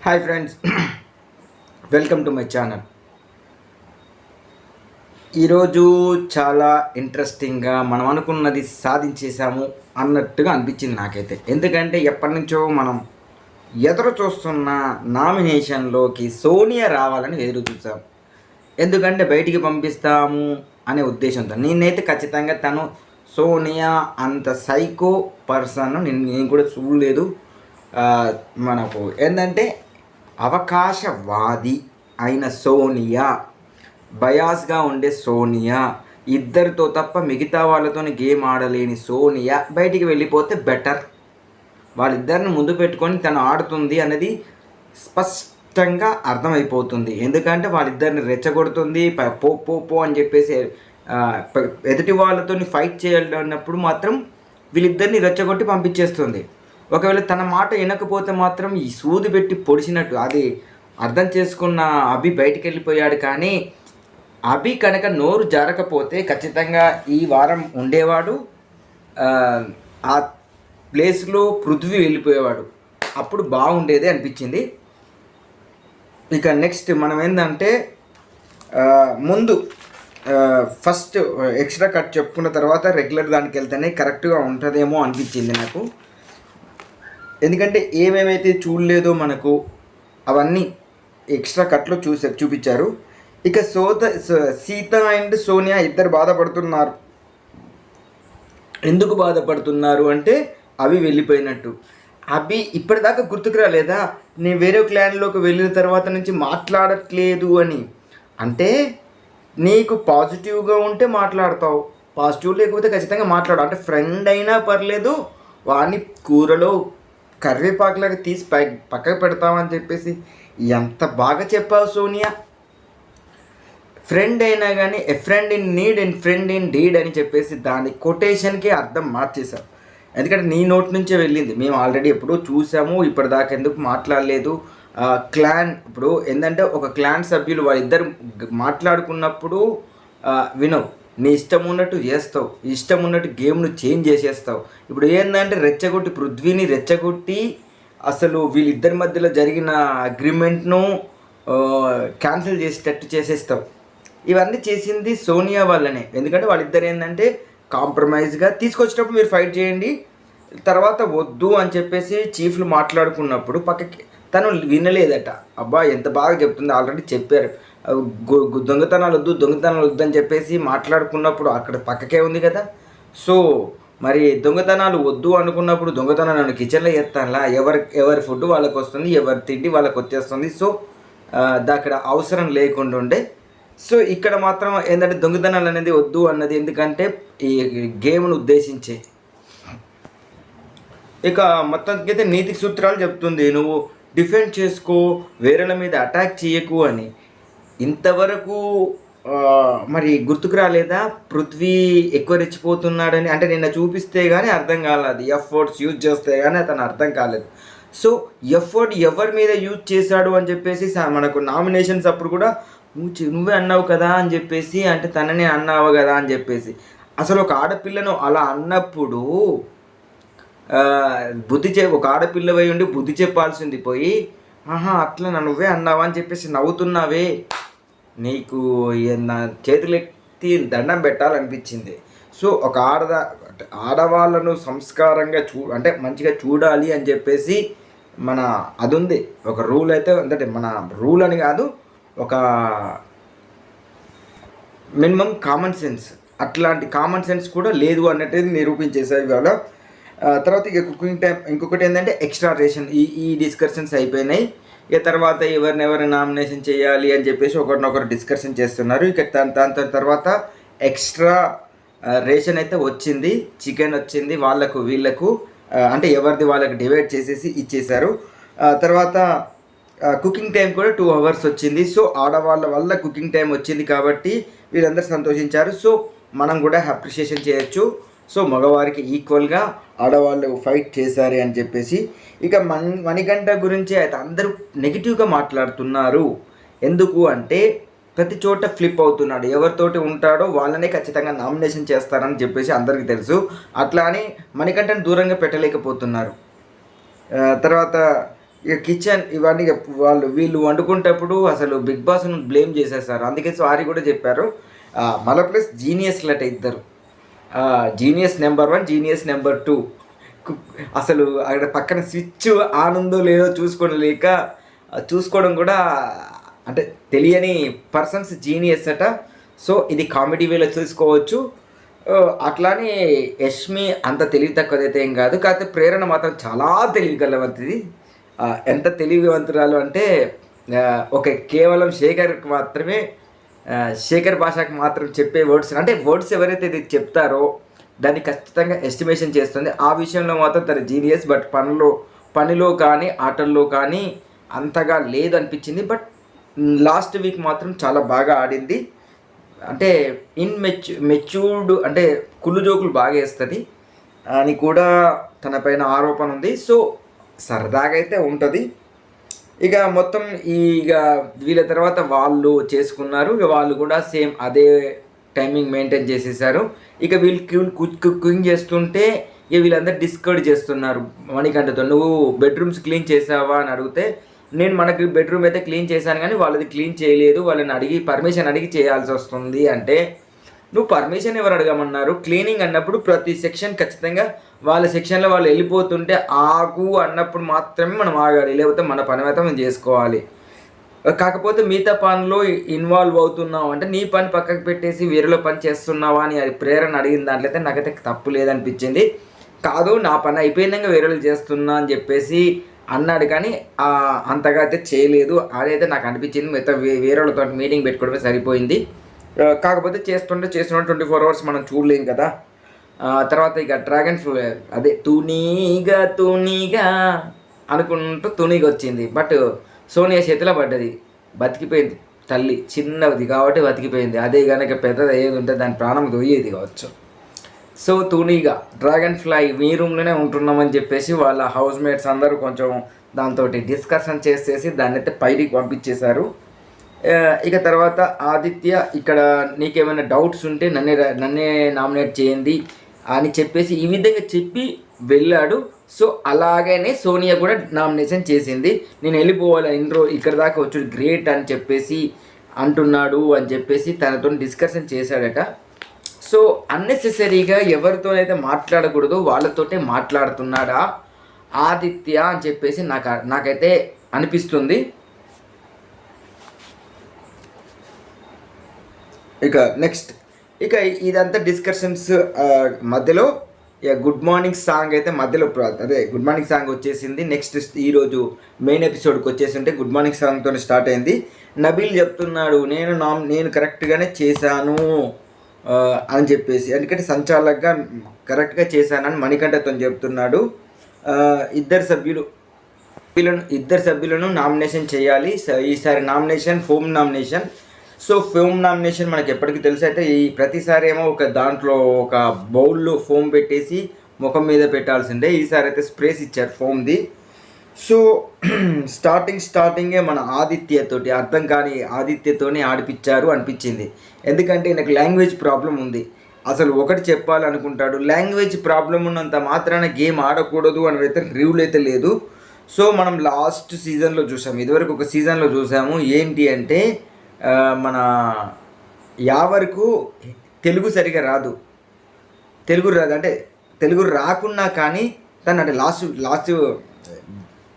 Hi friends, welcome to my channel. ఈరోజు చాలా ఇంట్రెస్టింగ్గా మనం అనుకున్నది సాధించేసాము అన్నట్టుగా అనిపించింది నాకైతే. ఎందుకంటే ఎప్పటి నుంచో మనం ఎదురు చూస్తున్న నామినేషన్లోకి సోనియా రావాలని ఎదురు చూసాం. ఎందుకంటే బయటికి పంపిస్తాము అనే ఉద్దేశంతో నేనైతే ఖచ్చితంగా సోనియా అంత సైకో పర్సన్ నేను కూడా చూడలేదు. మనకు ఏంటంటే అవకాశవాది అయిన సోనియా, బయాస్గా ఉండే సోనియా, ఇద్దరితో తప్ప మిగతా వాళ్ళతో గేమ్ ఆడలేని సోనియా బయటికి వెళ్ళిపోతే బెటర్. వాళ్ళిద్దరిని ముందు పెట్టుకొని తను ఆడుతుంది అనేది స్పష్టంగా అర్థమైపోతుంది. ఎందుకంటే వాళ్ళిద్దరిని రెచ్చగొడుతుంది, పో అని చెప్పేసి ఎదుటి వాళ్ళతో ఫైట్ చేయాలన్నప్పుడు మాత్రం వీళ్ళిద్దరిని రెచ్చగొట్టి పంపించేస్తుంది. ఒకవేళ తన మాట వినకపోతే మాత్రం ఈ సూది పెట్టి పొడిచినట్టు అది అర్థం చేసుకున్న అభి బయటికి వెళ్ళిపోయాడు. కానీ అభి కనుక నోరు జారకపోతే ఖచ్చితంగా ఈ వారం ఉండేవాడు. ఆ ప్లేస్లో పృథ్వీ వెళ్ళిపోయేవాడు. అప్పుడు బాగుండేది అనిపించింది. ఇక నెక్స్ట్ మనం ఏంటంటే ముందు ఫస్ట్ ఎక్స్ట్రా కట్ చెప్పుకున్న తర్వాత రెగ్యులర్ దానికి వెళ్తేనే కరెక్ట్గా ఉంటుందేమో అనిపించింది నాకు. ఎందుకంటే ఏమేమైతే చూడలేదో మనకు అవన్నీ ఎక్స్ట్రా కట్లో చూపించారు. ఇక సీత అండ్ సోనియా ఇద్దరు బాధపడుతున్నారు. ఎందుకు బాధపడుతున్నారు అంటే అవి వెళ్ళిపోయినట్టు. అవి ఇప్పటిదాకా గుర్తుకు రాలేదా నేను వేరే క్లాన్లోకి వెళ్ళిన తర్వాత నుంచి మాట్లాడట్లేదు అని? అంటే నీకు పాజిటివ్గా ఉంటే మాట్లాడతావు, పాజిటివ్ లేకపోతే ఖచ్చితంగా మాట్లాడు. అంటే ఫ్రెండ్ అయినా పర్లేదు, వాడిని కూరలో కరివేపాకులాగా తీసి పక్కకు పెడతామని చెప్పేసి ఎంత బాగా చెప్పావు సోనియా. ఫ్రెండ్ అయినా కానీ a friend in need and friend in deed అని చెప్పేసి దాని కొటేషన్కి అర్థం మార్చేశారు. ఎందుకంటే నీ నోటి నుంచే వెళ్ళింది. మేము ఆల్రెడీ ఎప్పుడూ చూసాము, ఇప్పటిదాకా ఎందుకు మాట్లాడలేదు. క్లాన్ ఇప్పుడు ఏంటంటే ఒక క్లాన్ సభ్యులు వాళ్ళిద్దరు మాట్లాడుకున్నప్పుడు వినవు, నీ ఇష్టం ఉన్నట్టు చేస్తావు, ఇష్టం ఉన్నట్టు గేమ్ను చేంజ్ చేసేస్తావు. ఇప్పుడు ఏంటంటే రెచ్చగొట్టి పృథ్వీని రెచ్చగొట్టి అసలు వీళ్ళిద్దరి మధ్యలో జరిగిన అగ్రిమెంట్ను క్యాన్సిల్ చేసేటట్టు చేసేస్తావు. ఇవన్నీ చేసింది సోనియా వాళ్ళనే. ఎందుకంటే వాళ్ళిద్దరు ఏంటంటే కాంప్రమైజ్గా తీసుకొచ్చినప్పుడు మీరు ఫైట్ చేయండి, తర్వాత వద్దు అని చెప్పేసి చీఫ్లు మాట్లాడుకున్నప్పుడు పక్కకి తను వినలేదట. అబ్బా ఎంత బాగా చెప్తుంది, ఆల్రెడీ చెప్పారు దొంగతనాలు వద్దు అని చెప్పేసి మాట్లాడుకున్నప్పుడు అక్కడ పక్కకే ఉంది కదా. సో మరి దొంగతనాలు వద్దు అనుకున్నప్పుడు దొంగతనాలు నన్ను కిచెన్లో చేస్తానులా, ఎవరి ఫుడ్ వాళ్ళకి వస్తుంది, ఎవరి తిండి వాళ్ళకి వచ్చేస్తుంది. సో అక్కడ అవసరం లేకుండా ఉండే. సో ఇక్కడ మాత్రం ఏంటంటే దొంగతనాలు అనేది వద్దు అన్నది ఎందుకంటే ఈ గేమ్ను ఉద్దేశించే. ఇక మొత్తానికి అయితే నీతి సూత్రాలు చెప్తుంది, నువ్వు డిఫెండ్ చేసుకో, వేరేల మీద అటాక్ చేయకు అని. ఇంతవరకు మరి గుర్తుకు రాలేదా పృథ్వీ ఎక్కువ రెచ్చిపోతున్నాడని? అంటే నిన్న చూపిస్తే కానీ అర్థం కాలేదు, ఎఫర్ట్స్ యూజ్ చేస్తే కానీ అతను అర్థం కాలేదు. సో ఎఫర్ట్ ఎవరి మీద యూజ్ చేశాడు అని చెప్పేసి మనకు నామినేషన్స్ అప్పుడు కూడా నువ్వే అన్నావు కదా అని చెప్పేసి, అంటే తననే అన్నావు కదా అని చెప్పేసి. అసలు ఒక ఆడపిల్లను అలా అన్నప్పుడు ఒక ఆడపిల్లవై ఉండి బుద్ధి చెప్పాల్సింది పోయి అట్లా నువ్వే అన్నావా అని చెప్పేసి నవ్వుతున్నావే, నీకు నా చేతులెత్తి దండం పెట్టాలనిపించింది. సో ఒక ఆడవాళ్ళను సంస్కారంగా అంటే మంచిగా చూడాలి అని చెప్పేసి మన అది ఉంది, ఒక రూల్ అయితే అంటే మన రూల్ అని కాదు, ఒక మినిమం కామన్ సెన్స్, అట్లాంటి కామన్ సెన్స్ కూడా లేదు అన్నట్టు నిరూపించేసారు ఇవాళ. తర్వాత ఇక కుకింగ్ టైం ఇంకొకటి ఏంటంటే ఎక్స్ట్రా రేషన్ ఈ డిస్కషన్స్ అయిపోయినాయి. ఇక తర్వాత ఎవరినెవరు నామినేషన్ చేయాలి అని చెప్పేసి ఒకరినొకరు డిస్కషన్ చేస్తున్నారు. ఇక దాని తర్వాత ఎక్స్ట్రా రేషన్ అయితే వచ్చింది, చికెన్ వచ్చింది వాళ్ళకు వీళ్ళకు, అంటే ఎవరిది వాళ్ళకి డివైడ్ చేసేసి ఇచ్చేశారు. తర్వాత కుకింగ్ టైం కూడా 2 hours వచ్చింది. సో ఆడవాళ్ళ వల్ల కుకింగ్ టైం వచ్చింది కాబట్టి వీళ్ళందరూ సంతోషించారు. సో మనం కూడా అప్రిషియేషన్ చేయొచ్చు. సో మగవారికి ఈక్వల్గా ఆడవాళ్ళు ఫైట్ చేశారు అని చెప్పేసి. ఇక మణికంఠ గురించి అయితే అందరూ నెగిటివ్గా మాట్లాడుతున్నారు. ఎందుకు అంటే ప్రతి చోట ఫ్లిప్ అవుతున్నాడు, ఎవరితోటి ఉంటాడో వాళ్ళనే ఖచ్చితంగా నామినేషన్ చేస్తారని చెప్పేసి అందరికీ తెలుసు. అట్లా అని మణికంఠను దూరంగా పెట్టలేకపోతున్నారు. తర్వాత ఇక కిచెన్ ఇవన్నీ ఇక వీళ్ళు వండుకుంటప్పుడు అసలు బిగ్ బాస్ను బ్లేమ్ చేసేస్తారు. అందుకే సారీ కూడా చెప్పారు. మళ్ళీ ప్లస్ జీనియస్లట ఇద్దరు. Genius number 1, genius number 2. అసలు అక్కడ పక్కన స్విచ్ ఆన్ ఉందో లేదో చూసుకోవడం కూడా అంటే తెలియని పర్సన్స్ జీనియస్ అట. సో ఇది కామెడీ వేలో చూసుకోవచ్చు. అట్లానే యష్మి అంత తెలివి తక్కువదైతే ఏం కాదు, కాకపోతే ప్రేరణ మాత్రం చాలా తెలివిగలవంతిది. ఎంత తెలివివంతురాలు అంటే కేవలం శేఖర్ భాషకు మాత్రం చెప్పే వర్డ్స్, అంటే వర్డ్స్ ఎవరైతే ఇది చెప్తారో దాన్ని ఖచ్చితంగా ఎస్టిమేషన్ చేస్తుంది. ఆ విషయంలో మాత్రం తన జీనియస్. బట్ పనిలో కానీ ఆటల్లో కానీ అంతగా లేదనిపించింది. బట్ లాస్ట్ వీక్ మాత్రం చాలా బాగా ఆడింది. అంటే మెచ్యూర్డ్ అంటే కుళ్ళు జోకులు బాగా వేస్తుంది అని కూడా తన పైన ఆరోపణ ఉంది. సో సరదాగా అయితే ఉంటుంది. ఇక మొత్తం వీళ్ళ తర్వాత వాళ్ళు చేసుకున్నారు. ఇక వాళ్ళు కూడా సేమ్ అదే టైమింగ్ మెయింటైన్ చేసేసారు. ఇక వీళ్ళు కుకింగ్ చేస్తుంటే ఇక వీళ్ళందరూ డిస్కౌంట్ చేస్తున్నారు మణికంఠతో. నువ్వు బెడ్రూమ్స్ క్లీన్ చేసావా అని అడిగితే, నేను మనకి బెడ్రూమ్ అయితే క్లీన్ చేశాను కానీ వాళ్ళది క్లీన్ చేయలేదు, వాళ్ళని పర్మిషన్ అడిగి చేయాల్సి వస్తుంది అంటే, నువ్వు పర్మిషన్ ఎవరు అడగమన్నారు? క్లీనింగ్ అన్నప్పుడు ప్రతి సెక్షన్ ఖచ్చితంగా వాళ్ళ సెక్షన్లో వాళ్ళు వెళ్ళిపోతుంటే ఆగు అన్నప్పుడు మాత్రమే మనం ఆగాలి, లేకపోతే మన పని అయితే మనం చేసుకోవాలి. కాకపోతే మిగతా పనిలో ఇన్వాల్వ్ అవుతున్నావు అంటే నీ పని పక్కకు పెట్టేసి వేరేలో పని చేస్తున్నావా అని అది ప్రేరణ అడిగిన దాంట్లో అయితే నాకైతే తప్పు లేదనిపించింది. కాదు నా పని అయిపోయినాక వేరేలు చేస్తున్నా అని చెప్పేసి అన్నాడు, కానీ అంతగా అయితే చేయలేదు. అదైతే నాకు అనిపించింది. మిగతా వేరే వాళ్ళతో మీటింగ్ పెట్టుకోవడమే సరిపోయింది. కాకపోతే చేస్తుంటే 24 hours మనం చూడలేం కదా. తర్వాత ఇక డ్రాగన్ అదే తూనీగా అనుకుంటూ తునిగా వచ్చింది. బట్ సోనియా చేతిలో పడ్డది, బతికిపోయింది. తల్లి చిన్నది కాబట్టి బతికిపోయింది. అదే కనుక పెద్దది ఏది ఉంటే దాని ప్రాణం దొయ్యేది కావచ్చు. సో తూనీగా డ్రాగన్ ఫ్లై మీ రూమ్లోనే ఉంటున్నామని చెప్పేసి వాళ్ళ హౌస్ మేట్స్ అందరూ కొంచెం దాంతో డిస్కషన్ చేసేసి దాన్ని అయితే పైకి పంపించేశారు. ఇక తర్వాత ఆదిత్య ఇక్కడ నీకేమైనా డౌట్స్ ఉంటే నన్నే నామినేట్ చేయండి అని చెప్పేసి ఈ విధంగా చెప్పి వెళ్ళాడు. సో అలాగనే సోనియా కూడా నామినేషన్ చేసింది. నేను వెళ్ళిపోవాలి ఇక్కడ దాకా వచ్చి గ్రేట్ అని చెప్పేసి అంటున్నాడు అని చెప్పేసి తనతో డిస్కషన్ చేశాడట. సో అన్నెసెసరీగా ఎవరితోనైతే మాట్లాడకూడదు వాళ్ళతోటే మాట్లాడుతున్నాడా ఆదిత్య అని చెప్పేసి నాకైతే అనిపిస్తుంది. ఇక నెక్స్ట్ ఇదంతా డిస్కషన్స్ మధ్యలో గుడ్ మార్నింగ్ సాంగ్ అయితే మధ్యలో గుడ్ మార్నింగ్ సాంగ్ వచ్చేసింది. నెక్స్ట్ ఈరోజు మెయిన్ ఎపిసోడ్కి వచ్చేసింటే గుడ్ మార్నింగ్ సాంగ్తో స్టార్ట్ అయింది. నబీల్ చెప్తున్నాడు నేను కరెక్ట్గానే చేశాను అని చెప్పేసి, ఎందుకంటే సంచాలకుగా కరెక్ట్గా చేశానని మణికంఠతో చెప్తున్నాడు. ఇద్దరు సభ్యులను నామినేషన్ చేయాలి. ఈసారి nomination foam nomination. So foam nomination మనకి ఎప్పటికీ తెలుసు. అయితే ఈ ప్రతిసారి ఏమో దాంట్లో ఒక బౌల్లో ఫోమ్ పెట్టేసి ముఖం మీద పెట్టాల్సిందే. ఈసారి అయితే స్ప్రేస్ ఇచ్చారు ఫోమ్ది. సో స్టార్టింగే మన ఆదిత్యతోటి అర్థం కాని ఆదిత్యతోనే ఆడిపించారు అనిపించింది. ఎందుకంటే నాకు లాంగ్వేజ్ ప్రాబ్లం ఉంది. అసలు ఒకటి చెప్పాలనుకుంటాడు, లాంగ్వేజ్ ప్రాబ్లం ఉన్నంత మాత్రాన గేమ్ ఆడకూడదు అని అయితే రూల్ అయితే లేదు. సో మనం లాస్ట్ సీజన్లో చూసాము, ఇదివరకు ఒక సీజన్లో చూసాము. ఏంటి అంటే మన యావరకు తెలుగు సరిగా రాదు అంటే తెలుగు రాకున్నా కానీ తను అంటే లాస్ట్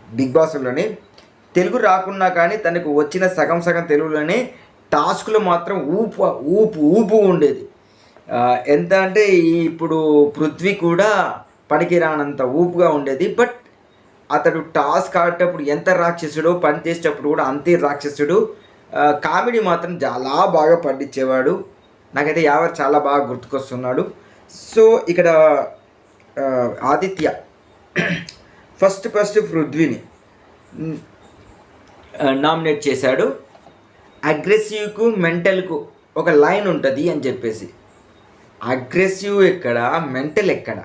బిగ్ బాస్లోనే తెలుగు రాకున్నా కానీ తనకు వచ్చిన సగం తెలుగులోనే టాస్క్లో మాత్రం ఊపు ఉండేది. ఎంత అంటే ఇప్పుడు పృథ్వీ కూడా పనికిరానంత ఊపుగా ఉండేది. బట్ అతడు టాస్క్ ఆడేటప్పుడు ఎంత రాక్షసుడో పని చేసేటప్పుడు కూడా అంతే రాక్షసుడు. కామెడీ మాత్రం చాలా బాగా పండించేవాడు. నాకైతే యావర్ చాలా బాగా గుర్తుకొస్తున్నాడు. సో ఇక్కడ ఆదిత్య ఫస్ట్ పృథ్వీని నామినేట్ చేశాడు. అగ్రెసివ్కు మెంటల్కు ఒక లైన్ ఉంటుంది అని చెప్పేసి, అగ్రెసివ్ ఎక్కడ మెంటల్ ఎక్కడ?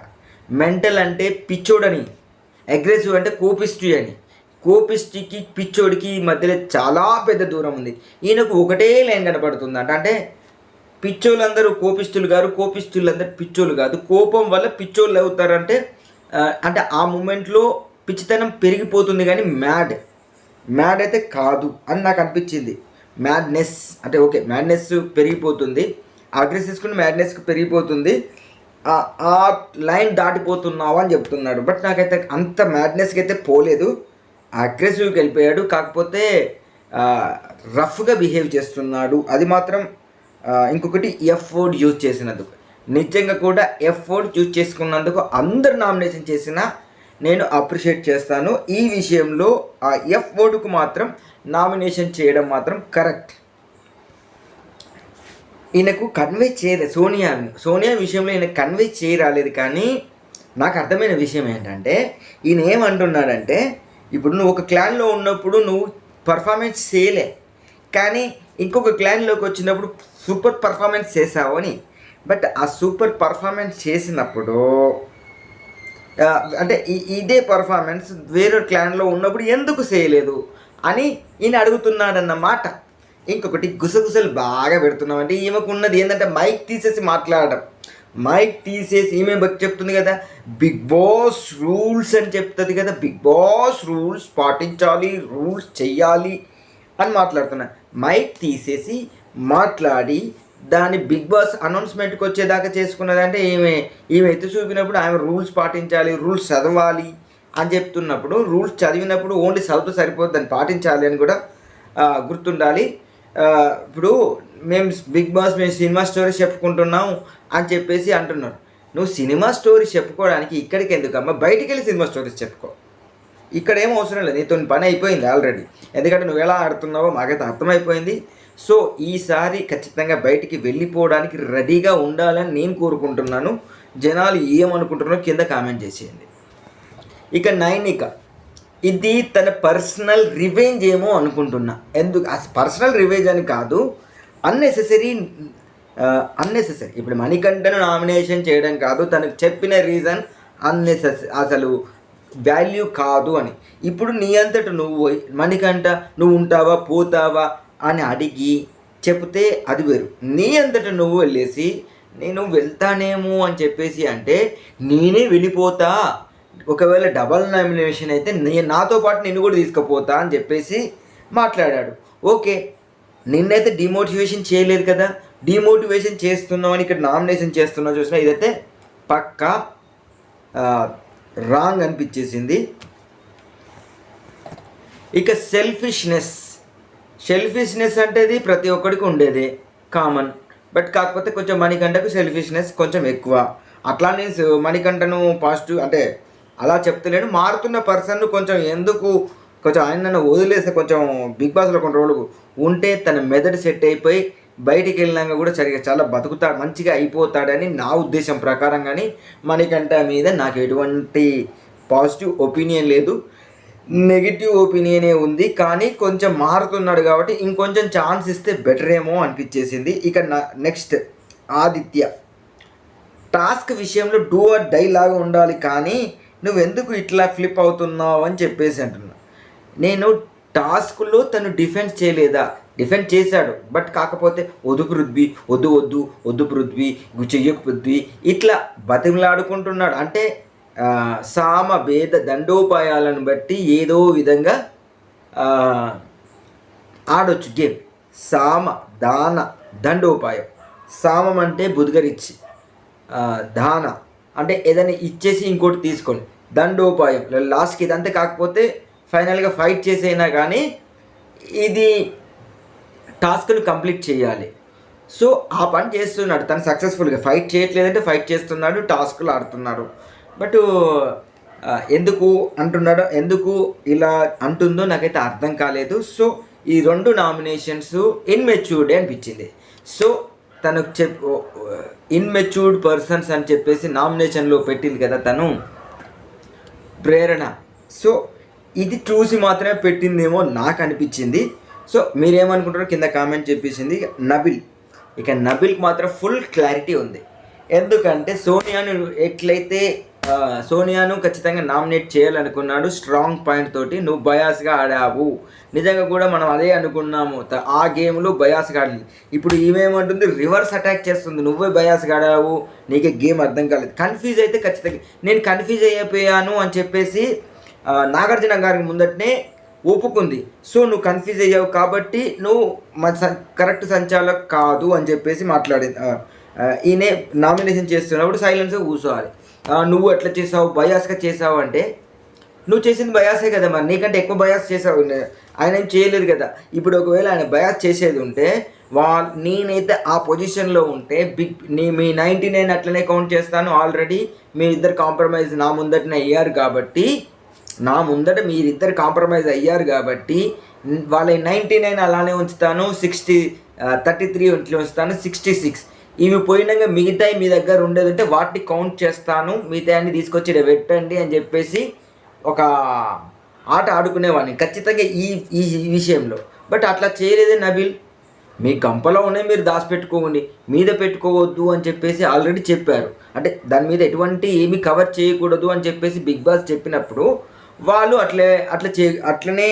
మెంటల్ అంటే పిచ్చోడని, అగ్రెసివ్ అంటే కోపిస్టి అని. కోపిస్టికి పిచ్చోడికి మధ్యలో చాలా పెద్ద దూరం ఉంది. ఈయనకు ఒకటే లైన్ కనపడుతుందంట. అంటే పిచ్చోళ్ళందరూ కోపిస్టులు గారు, కోపిస్టులందరూ పిచ్చోళ్ళు కాదు. కోపం వల్ల పిచ్చోళ్ళు అవుతారంటే అంటే ఆ మూమెంట్లో పిచ్చితనం పెరిగిపోతుంది కానీ మ్యాడ్ అయితే కాదు అని నాకు అనిపించింది. మ్యాడ్నెస్ అంటే ఓకే, మ్యాడ్నెస్ పెరిగిపోతుంది, అగ్రెస్ తీసుకుని మ్యాడ్నెస్కి పెరిగిపోతుంది, ఆ లైన్ దాటిపోతున్నావు అని చెప్తున్నాడు. బట్ నాకైతే అంత మ్యాడ్నెస్కి అయితే పోలేదు, అగ్రెసివ్కి వెళ్ళిపోయాడు. కాకపోతే రఫ్గా బిహేవ్ చేస్తున్నాడు, అది మాత్రం. ఇంకొకటి ఎఫ్ వర్డ్ యూజ్ చేసినందుకు, నిజంగా కూడా ఎఫ్ వర్డ్ యూజ్ చేసుకున్నందుకు అందరు నామినేషన్ చేసినా నేను అప్రిషియేట్ చేస్తాను. ఈ విషయంలో ఆ ఎఫ్ వర్డ్కు మాత్రం నామినేషన్ చేయడం మాత్రం కరెక్ట్. ఈయనకు కన్వే చేయలేదు సోనియా విషయంలో ఈయన కన్వే చేయరాలేదు. కానీ నాకు అర్థమైన విషయం ఏంటంటే, ఈయన ఏమంటున్నాడంటే, ఇప్పుడు నువ్వు ఒక క్లాన్లో ఉన్నప్పుడు నువ్వు పర్ఫార్మెన్స్ చేయలే, కానీ ఇంకొక క్లాన్లోకి వచ్చినప్పుడు సూపర్ పర్ఫార్మెన్స్ చేసావు అని. బట్ ఆ సూపర్ పర్ఫార్మెన్స్ చేసినప్పుడు అంటే ఇదే పర్ఫార్మెన్స్ వేరే క్లాన్లో ఉన్నప్పుడు ఎందుకు చేయలేదు అని ఈయన అడుగుతున్నాడన్నమాట. ఇంకొకటి గుసగుసలు బాగా పెడుతున్నాం. అంటే ఈమెకు ఉన్నది ఏంటంటే మైక్ తీసేసి మాట్లాడడం, మైక్ తీసేసి ఈమె చెప్తుంది కదా బిగ్ బాస్ రూల్స్ అని చెప్తుంది కదా, బిగ్ బాస్ రూల్స్ పాటించాలి, రూల్స్ చెయ్యాలి అని మాట్లాడుతున్నా. మైక్ తీసేసి మాట్లాడి దాన్ని బిగ్ బాస్ అనౌన్స్మెంట్కి వచ్చేదాకా చేసుకున్నదంటే ఈమె ఎత్తి చూపినప్పుడు ఆమె రూల్స్ పాటించాలి, రూల్స్ చదవాలి అని చెప్తున్నప్పుడు, రూల్స్ చదివినప్పుడు ఓన్లీ చదువుతూ సరిపోద్ది, దాన్ని పాటించాలి అని కూడా గుర్తుండాలి. ఇప్పుడు మేము బిగ్ బాస్ మేము సినిమా స్టోరీస్ చెప్పుకుంటున్నాం అని చెప్పేసి అంటున్నారు. నువ్వు సినిమా స్టోరీస్ చెప్పుకోవడానికి ఇక్కడికి ఎందుకమ్మా, బయటికి వెళ్ళి సినిమా స్టోరీస్ చెప్పుకో. ఇక్కడ ఏం అవసరం లేదు, నీతో పని అయిపోయింది ఆల్రెడీ. ఎందుకంటే నువ్వు ఎలా ఆడుతున్నావో మాకైతే అర్థమైపోయింది. సో ఈసారి ఖచ్చితంగా బయటికి వెళ్ళిపోవడానికి రెడీగా ఉండాలని నేను కోరుకుంటున్నాను. జనాలు ఏమనుకుంటున్నారో కింద కామెంట్ చేసేయండి. ఇక నైనిక, ఇది తన పర్సనల్ రివెంజ్ ఏమో అనుకుంటున్నా. ఎందుకు పర్సనల్ రివెంజ్ అని కాదు, అన్నెసెసరీ. ఇప్పుడు మణికంఠను నామినేషన్ చేయడం కాదు, తనకు చెప్పిన రీజన్ అన్నెసెసరీ, అసలు వాల్యూ కాదు అని. ఇప్పుడు నీ అంతట నువ్వు మణికంఠ నువ్వు ఉంటావా పోతావా అని అడిగి చెప్తే అది వేరు. నీ అంతట నువ్వు వెళ్ళేసి నేను వెళ్తానేమో అని చెప్పేసి అంటే నేనే వెళ్ళిపోతా, ఒకవేళ డబల్ నామినేషన్ అయితే నాతో పాటు నిన్ను కూడా తీసుకుపోతా అని చెప్పేసి మాట్లాడాడు. ఓకే, నిన్నైతే డిమోటివేషన్ చేయలేదు కదా, డిమోటివేషన్ చేస్తున్నావు అని ఇక్కడ నామినేషన్ చేస్తున్నావు చూసినా ఇదైతే పక్కా రాంగ్ అనిపించేసింది. ఇక సెల్ఫిష్నెస్ అంటే ప్రతి ఒక్కడికి ఉండేది కామన్. బట్ కాకపోతే కొంచెం మణికంఠకు సెల్ఫిష్నెస్ కొంచెం ఎక్కువ. అట్లానే మణికంఠను పాజిటివ్ అంటే అలా చెప్తలేను, మారుతున్న పర్సన్ను కొంచెం ఆయన నన్ను వదిలేస్తే కొంచెం బిగ్ బాస్లో కొన్ని రోజులు ఉంటే తన మెదడు సెట్ అయిపోయి బయటికి వెళ్ళినాక కూడా చాలా బతుకుతాడు, మంచిగా అయిపోతాడని నా ఉద్దేశం ప్రకారం. కానీ మణికంఠ మీద నాకు ఎటువంటి పాజిటివ్ ఒపీనియన్ లేదు, నెగిటివ్ ఒపీనియనే ఉంది. కానీ కొంచెం మారుతున్నాడు కాబట్టి ఇంకొంచెం ఛాన్స్ ఇస్తే బెటర్ ఏమో అనిపించేసింది. ఇక నెక్స్ట్ ఆదిత్య, టాస్క్ విషయంలో డూ ఆర్ డై లాగా ఉండాలి, కానీ నువ్వెందుకు ఇట్లా ఫ్లిప్ అవుతున్నావు అని చెప్పేసి అంటున్నా. నేను టాస్క్లో తను డిఫెన్స్ చేయలేదా, డిఫెండ్ చేశాడు. బట్ కాకపోతే వద్దు పృథ్వీ, వద్దు పృథ్వీ, చెయ్యకు పృథ్వీ, ఇట్లా బతిమలాడుకుంటున్నాడు. అంటే సామ భేద దండోపాయాలను బట్టి ఏదో విధంగా ఆడొచ్చు గేమ్. సామ దాన దండోపాయం. సామం అంటే బుద్గరిచ్చి, దాన అంటే ఏదైనా ఇచ్చేసి ఇంకోటి తీసుకొని, దండోపాయం లాస్ట్కి ఇదంతే. కాకపోతే ఫైనల్గా ఫైట్ చేసైనా కానీ ఇది టాస్క్ను కంప్లీట్ చేయాలి. సో ఆ పని చేస్తున్నాడు తను సక్సెస్ఫుల్గా. ఫైట్ చేయట్లేదంటే ఫైట్ చేస్తున్నాడు, టాస్క్లు ఆడుతున్నాడు. బట్ ఎందుకు అంటున్నాడో, ఎందుకు ఇలా అంటుందో నాకైతే అర్థం కాలేదు. సో ఈ రెండు నామినేషన్స్ ఇన్మెచ్యూర్డే అనిపించింది. సో తనకు ఇన్మెచ్యూర్డ్ పర్సన్స్ అని చెప్పేసి నామినేషన్లో పెట్టింది కదా తను ప్రేరణ. సో ఇది చూసి మాత్రమే పెట్టిందేమో నాకు అనిపించింది. సో మీరేమనుకుంటారో కింద కామెంట్ చెప్పేసింది. నబిల్కి మాత్రం ఫుల్ క్లారిటీ ఉంది. ఎందుకంటే సోనియాను ఖచ్చితంగా నామినేట్ చేయాలనుకున్నాడు స్ట్రాంగ్ పాయింట్ తోటి. నువ్వు బయాస్గా ఆడావు, నిజంగా కూడా మనం అదే అనుకున్నాము. ఆ గేమ్లో బయాస్గా ఆడలేదు. ఇప్పుడు ఈమెమంటుంది, రివర్స్ అటాక్ చేస్తుంది, నువ్వే బయాస్గా ఆడావు, నీకే గేమ్ అర్థం కాలేదు. కన్ఫ్యూజ్ అయితే ఖచ్చితంగా నేను కన్ఫ్యూజ్ అయిపోయాను అని చెప్పేసి నాగార్జున గారి ముందటనే ఒప్పుకుంది. సో నువ్వు కన్ఫ్యూజ్ అయ్యావు కాబట్టి నువ్వు కరెక్ట్ సంచాలక్ కాదు అని చెప్పేసి మాట్లాడేది. ఈయనే నామినేషన్ చేస్తున్నప్పుడు సైలెన్స్గా కూర్చోవాలి. నువ్వు ఎట్లా చేసావు, బయాస్గా చేసావు అంటే నువ్వు చేసింది బయాసే కదా, మరి నీకంటే ఎక్కువ బయాస్ చేసావు, ఆయన ఏం చేయలేదు కదా. ఇప్పుడు ఒకవేళ ఆయన బయాస్ చేసేది ఉంటే నేనైతే ఆ పొజిషన్లో ఉంటే మీ 99 అట్లనే కౌంట్ చేస్తాను. ఆల్రెడీ మీ ఇద్దరు కాంప్రమైజ్ నా ముందటనే అయ్యారు కాబట్టి, మీరిద్దరు కాంప్రమైజ్ అయ్యారు కాబట్టి వాళ్ళ 99 అలానే ఉంచుతాను, 33 ఉంచుతాను, 66 ఇవి పోయినాక మిగతాయి మీ దగ్గర ఉండేది ఉంటే వాటిని కౌంట్ చేస్తాను, మిగతాన్ని తీసుకొచ్చి పెట్టండి అని చెప్పేసి ఒక ఆట ఆడుకునేవాడిని ఖచ్చితంగా ఈ విషయంలో. బట్ అట్లా చేయలేదే నబీల్. మీ గంపలో ఉన్నాయి, మీరు దాచిపెట్టుకోండి, మీద పెట్టుకోవద్దు అని చెప్పేసి ఆల్రెడీ చెప్పారు. అంటే దాని మీద ఎటువంటి ఏమీ కవర్ చేయకూడదు అని చెప్పేసి బిగ్ బాస్ చెప్పినప్పుడు వాళ్ళు అట్లనే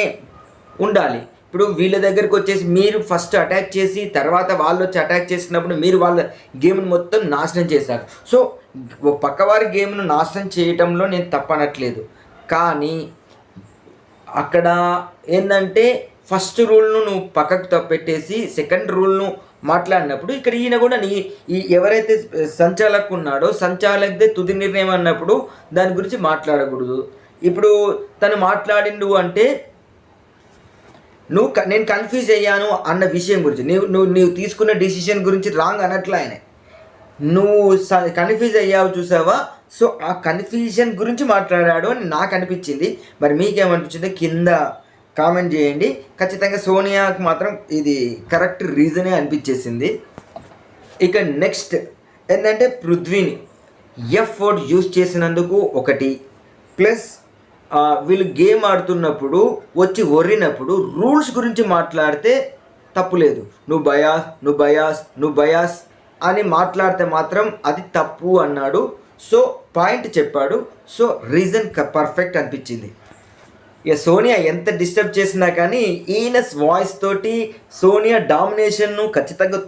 ఉండాలి. ఇప్పుడు వీళ్ళ దగ్గరికి వచ్చేసి మీరు ఫస్ట్ అటాక్ చేసి తర్వాత వాళ్ళు వచ్చి అటాక్ చేసినప్పుడు మీరు వాళ్ళ గేమ్ను మొత్తం నాశనం చేశారు. సో పక్కవారి గేమ్ను నాశనం చేయటంలో నేను తప్పనట్లేదు, కానీ అక్కడ ఏంటంటే ఫస్ట్ రూల్ను నువ్వు పక్కకు తప్పెట్టేసి సెకండ్ రూల్ను మాట్లాడినప్పుడు ఇక్కడ ఈయన కూడా ఎవరైతే సంచాలక్ ఉన్నాడో సంచాలక్దే తుది నిర్ణయం అన్నప్పుడు దాని గురించి మాట్లాడకూడదు. ఇప్పుడు తను మాట్లాడిండు అంటే నేను కన్ఫ్యూజ్ అయ్యాను అన్న విషయం గురించి, నువ్వు తీసుకున్న డిసిషన్ గురించి రాంగ్ అనట్లా ఆయన, నువ్వు కన్ఫ్యూజ్ అయ్యావు చూసావా, సో ఆ కన్ఫ్యూజన్ గురించి మాట్లాడాడు అని నాకు అనిపించింది. మరి మీకేమనిపించిందో కింద కామెంట్ చేయండి. ఖచ్చితంగా సోనియాకి మాత్రం ఇది కరెక్ట్ రీజనే అనిపించేసింది. ఇక నెక్స్ట్ ఏంటంటే పృథ్వీని F వర్డ్ యూజ్ చేసినందుకు ఒకటి, ప్లస్ వీళ్ళు గేమ్ ఆడుతున్నప్పుడు వచ్చి ఒర్రినప్పుడు రూల్స్ గురించి మాట్లాడితే తప్పులేదు. నువ్వు బయాస్ అని మాట్లాడితే మాత్రం అది తప్పు అన్నాడు. సో పాయింట్ చెప్పాడు. సో రీజన్ పర్ఫెక్ట్ అనిపించింది. ఇక సోనియా ఎంత డిస్టర్బ్ చేసినా కానీ ఈయన వాయిస్ తోటి సోనియా డామినేషన్ను ఖచ్చితంగా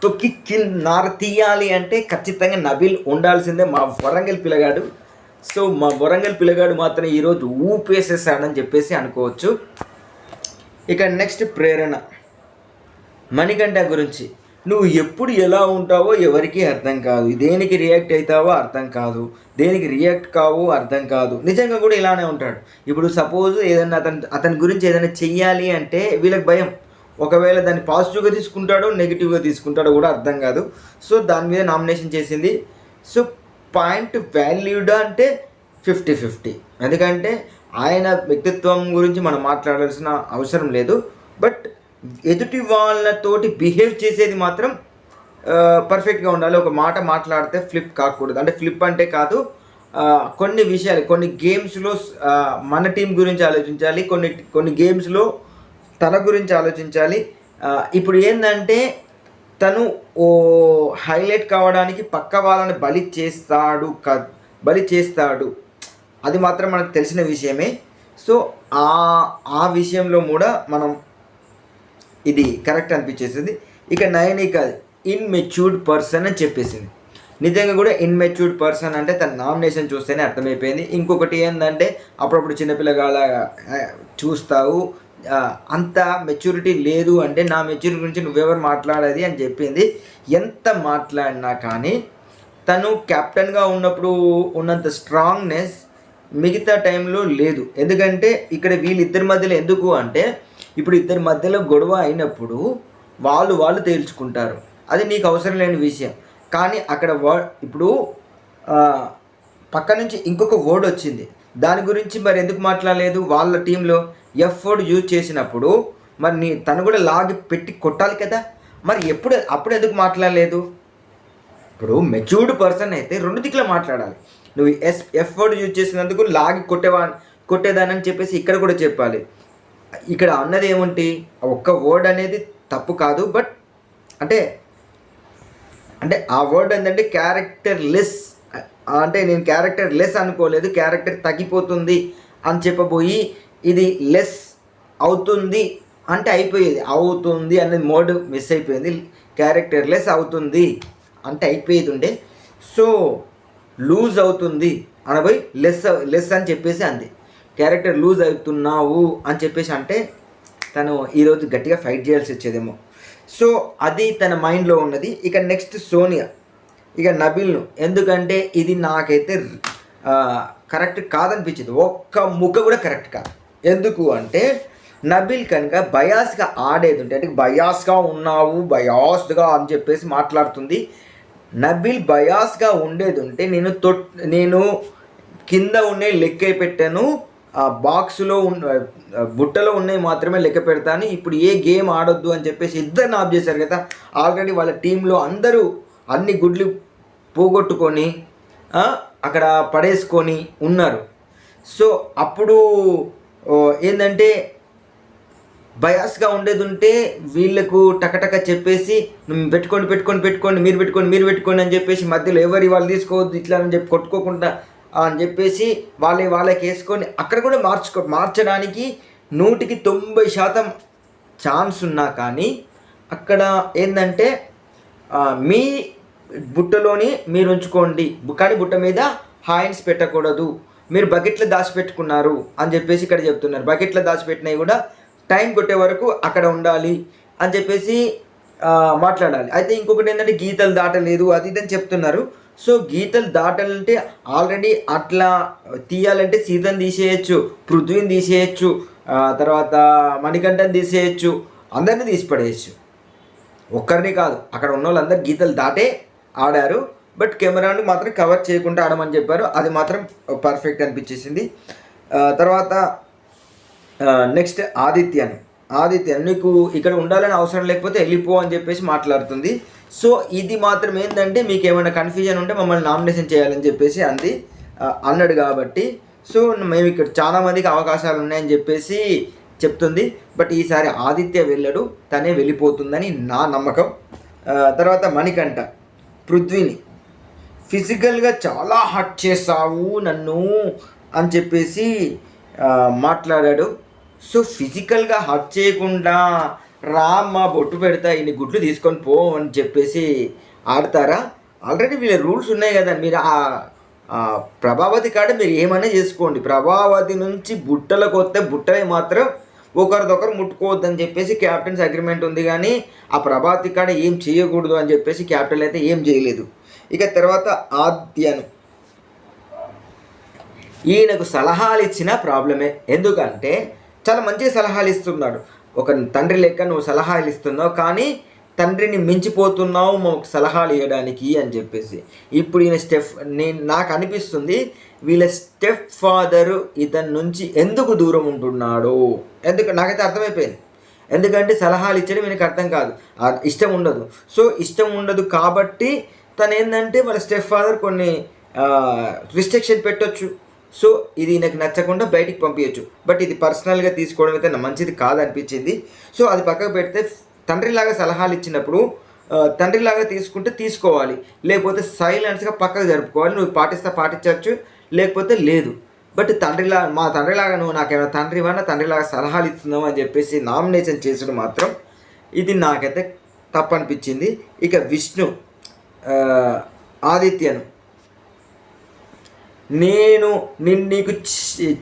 తొక్కి నార తీయాలి అంటే ఖచ్చితంగా నబీల్ ఉండాల్సిందే, మా వరంగల్ పిల్లగాడు. సో మా వరంగల్ పిల్లగాడు మాత్రం ఈరోజు ఊపేసేసాడని చెప్పేసి అనుకోవచ్చు. ఇక నెక్స్ట్ ప్రేరణ మణికంఠ గురించి, నువ్వు ఎప్పుడు ఎలా ఉంటావో ఎవరికీ అర్థం కాదు, దేనికి రియాక్ట్ అవుతావో అర్థం కాదు, దేనికి రియాక్ట్ కావో అర్థం కాదు. నిజంగా కూడా ఇలానే ఉంటాడు. ఇప్పుడు సపోజ్ ఏదైనా అతని గురించి ఏదైనా చెయ్యాలి అంటే వీళ్ళకి భయం, ఒకవేళ దాన్ని పాజిటివ్గా తీసుకుంటాడో నెగిటివ్గా తీసుకుంటాడో కూడా అర్థం కాదు. సో దాని మీద నామినేషన్ చేసింది. సో పాయింట్ వాల్యూడా అంటే 50-50, ఎందుకంటే ఆయన వ్యక్తిత్వం గురించి మనం మాట్లాడాల్సిన అవసరం లేదు. బట్ ఎదుటి వాళ్ళతోటి బిహేవ్ చేసేది మాత్రం పర్ఫెక్ట్గా ఉండాలి. ఒక మాట మాట్లాడితే ఫ్లిప్ కాకూడదు. అంటే ఫ్లిప్ అంటే కాదు, కొన్ని విషయాలు కొన్ని గేమ్స్లో మన టీం గురించి ఆలోచించాలి, కొన్ని గేమ్స్లో తన గురించి ఆలోచించాలి. ఇప్పుడు ఏంటంటే తను హైలైట్ కావడానికి పక్క వాళ్ళని బలి చేస్తాడు, అది మాత్రం మనకు తెలిసిన విషయమే. సో ఆ విషయంలో కూడా మనం ఇది కరెక్ట్ అనిపించేసింది. ఇక నయనిక ఇన్మెచ్యూర్డ్ పర్సన్ అని చెప్పేసింది. నిజంగా కూడా ఇన్మెచ్యూర్డ్ పర్సన్ అంటే తన నామినేషన్ చూస్తేనే అర్థమైపోయింది. ఇంకొకటి ఏంటంటే అప్పుడప్పుడు చిన్నపిల్లగాల చూస్తావు, అంత మెచ్యూరిటీ లేదు అంటే నా మెచ్యూరిటీ గురించి నువ్వెవరు మాట్లాడేది అని చెప్పింది. ఎంత మాట్లాడినా కానీ తను కెప్టెన్గా ఉన్నప్పుడు ఉన్నంత స్ట్రాంగ్నెస్ మిగతా టైంలో లేదు. ఎందుకంటే ఇక్కడ వీళ్ళిద్దరి మధ్యలో ఎందుకు అంటే ఇప్పుడు ఇద్దరి మధ్యలో గొడవ అయినప్పుడు వాళ్ళు తేల్చుకుంటారు, అది నీకు అవసరం లేని విషయం. కానీ అక్కడ ఇప్పుడు పక్క నుంచి ఇంకొక వర్డ్ వచ్చింది, దాని గురించి మరి ఎందుకు మాట్లాడలేదు? వాళ్ళ టీంలో F వర్డ్ యూజ్ చేసినప్పుడు మరి తను కూడా లాగి పెట్టి కొట్టాలి కదా, మరి అప్పుడు ఎందుకు మాట్లాడలేదు? ఇప్పుడు మెచ్యూర్డ్ పర్సన్ అయితే రెండు దిక్కులో మాట్లాడాలి. నువ్వు F వర్డ్ యూజ్ చేసినందుకు లాగి కొట్టేదానని చెప్పేసి ఇక్కడ కూడా చెప్పాలి. ఇక్కడ అన్నది ఏముంటి, ఒక్క వర్డ్ అనేది తప్పు కాదు, బట్ అంటే ఆ వర్డ్ ఏంటంటే క్యారెక్టర్ లెస్, అంటే నేను క్యారెక్టర్ లెస్ అనుకోలేదు, క్యారెక్టర్ తగ్గిపోతుంది అని చెప్పబోయి ఇది లెస్ అవుతుంది అంటే అయిపోయేది, అవుతుంది అనేది మోడ్ మిస్ అయిపోయింది. క్యారెక్టర్ లెస్ అవుతుంది అంటే అయిపోయేది ఉండే, సో లూజ్ అవుతుంది అనబోయి లెస్ అని చెప్పేసి అంది. క్యారెక్టర్ లూజ్ అవుతున్నావు అని చెప్పేసి అంటే తను ఈరోజు గట్టిగా ఫైట్ చేయాల్సి వచ్చేదేమో. సో అది తన మైండ్లో ఉన్నది. ఇక నెక్స్ట్ సోనియా, ఇక నబిల్ను, ఎందుకంటే ఇది నాకైతే కరెక్ట్ కాదనిపించింది. ఒక్క ముక్క కూడా కరెక్ట్ కాదు. ఎందుకు అంటే నబిల్ కనుక బయాస్గా ఆడేది ఉంటే, అంటే బయాస్గా ఉన్నావు బయాస్గా అని చెప్పేసి మాట్లాడుతుంది. నబిల్ బయాస్గా ఉండేది ఉంటే నేను కింద ఉన్నాయి లెక్క పెట్టాను, ఆ బాక్స్లో బుట్టలో ఉన్నాయి మాత్రమే లెక్క పెడతాను, ఇప్పుడు ఏ గేమ్ ఆడొద్దు అని చెప్పేసి ఇద్దరిని ఆఫ్ చేశారు కదా. ఆల్రెడీ వాళ్ళ టీంలో అందరూ అన్ని గుడ్లు పోగొట్టుకొని అక్కడ పడేసుకొని ఉన్నారు. సో అప్పుడు ఏంటంటే బయాస్గా ఉండేది ఉంటే వీళ్ళకు టకటక చెప్పేసి పెట్టుకోండి మీరు పెట్టుకోండి అని చెప్పేసి మధ్యలో ఎవరి వాళ్ళు తీసుకోవద్దు ఇట్లా అని చెప్పి కొట్టుకోకుండా అని చెప్పేసి వాళ్ళకి వేసుకొని అక్కడ కూడా మార్చడానికి 100% ఛాన్స్ ఉన్నా కానీ అక్కడ ఏంటంటే మీ బుట్టలోని మీరు ఉంచుకోండి, కానీ బుట్ట మీద హ్యాండ్స్ పెట్టకూడదు, మీరు బకెట్లో దాచిపెట్టుకున్నారు అని చెప్పేసి ఇక్కడ చెప్తున్నారు. బకెట్లో దాచిపెట్టినవి కూడా టైం కొట్టే వరకు అక్కడ ఉండాలి అని చెప్పేసి మాట్లాడాలి. అయితే ఇంకొకటి ఏంటంటే గీతలు దాటలేదు అది ఇదని చెప్తున్నారు. సో గీతలు దాటాలంటే ఆల్రెడీ అట్లా తీయాలంటే సీతను తీసేయచ్చు, పృథ్వీని తీసేయచ్చు, తర్వాత మణికంఠని తీసేయచ్చు, అందరినీ తీసి పడేయచ్చు, ఒక్కరిని కాదు. అక్కడ ఉన్న వాళ్ళందరూ గీతలు దాటే ఆడారు. బట్ కెమెరాను మాత్రం కవర్ చేయకుండా ఆడమని చెప్పారు. అది మాత్రం పర్ఫెక్ట్ అనిపించేసింది. తర్వాత నెక్స్ట్ ఆదిత్య నీకు ఇక్కడ ఉండాలని అవసరం లేకపోతే వెళ్ళిపో అని చెప్పేసి మాట్లాడుతుంది. సో ఇది మాత్రం ఏంటంటే మీకు ఏమైనా కన్ఫ్యూజన్ ఉంటే మమ్మల్ని నామినేషన్ చేయాలని చెప్పేసి అన్నాడు కాబట్టి సో మేము ఇక్కడ చాలామందికి అవకాశాలు ఉన్నాయని చెప్పేసి చెప్తుంది. బట్ ఈసారి ఆదిత్య వెళ్ళడు, తనే వెళ్ళిపోతుందని నా నమ్మకం. తర్వాత మణికంఠ పృథ్వీని ఫిజికల్గా చాలా హర్ట్ చేసావు నన్ను అని చెప్పేసి మాట్లాడాడు. సో ఫిజికల్గా హర్ట్ చేయకుండా రామ్మ బొట్టు పెడతా ఇన్ని గుడ్లు తీసుకొని పో అని చెప్పేసి ఆడతారా? ఆల్రెడీ వీళ్ళ రూల్స్ ఉన్నాయి కదా. మీరు ప్రభావతి కాడ మీరు ఏమైనా చేసుకోండి, ప్రభావతి నుంచి బుట్టలకు వస్తే బుట్టలే మాత్రం ఒకరిదొకరు ముట్టుకోవద్దని చెప్పేసి క్యాప్టెన్స్ అగ్రిమెంట్ ఉంది. కానీ ఆ ప్రభావతి కాడ ఏం చేయకూడదు అని చెప్పేసి క్యాప్టెన్ అయితే ఏం చేయలేదు. ఇక తర్వాత ఆద్యను, ఈయనకు సలహాలు ఇచ్చిన ప్రాబ్లమే. ఎందుకంటే చాలా మంచి సలహాలు ఇస్తున్నాడు. ఒక తండ్రి లెక్క నువ్వు సలహాలు ఇస్తున్నావు, కానీ తండ్రిని మించిపోతున్నావు మాకు సలహాలు ఇవ్వడానికి అని చెప్పేసి. ఇప్పుడు ఈయన నాకు అనిపిస్తుంది వీళ్ళ స్టెప్ ఫాదరు ఇతని నుంచి ఎందుకు దూరం ఉంటున్నాడు. నాకైతే అర్థమైపోయింది. ఎందుకంటే సలహాలు ఇచ్చడం వీనికి అర్థం కాదు, ఇష్టం ఉండదు. సో ఇష్టం ఉండదు కాబట్టి తను ఏంటంటే వాళ్ళ స్టెప్ ఫాదర్ కొన్ని రిస్ట్రిక్షన్ పెట్టొచ్చు. సో ఇది నాకు నచ్చకుండా బయటికి పంపించచ్చు. బట్ ఇది పర్సనల్గా తీసుకోవడం అయితే మంచిది కాదనిపించింది. సో అది పక్కకు పెడితే తండ్రిలాగా సలహాలు ఇచ్చినప్పుడు తండ్రిలాగా తీసుకుంటే తీసుకోవాలి, లేకపోతే సైలెన్స్గా పక్కకు జరుపుకోవాలి. నువ్వు పాటించవచ్చు, లేకపోతే లేదు. బట్ మా తండ్రిలాగా నువ్వు నాకేమైనా తండ్రిలాగా సలహాలు ఇస్తున్నావు అని చెప్పేసి నామినేషన్ చేసుడు మాత్రం ఇది నాకైతే తప్పు అనిపించింది. ఇక విష్ణు ఆదిత్యను, నీకు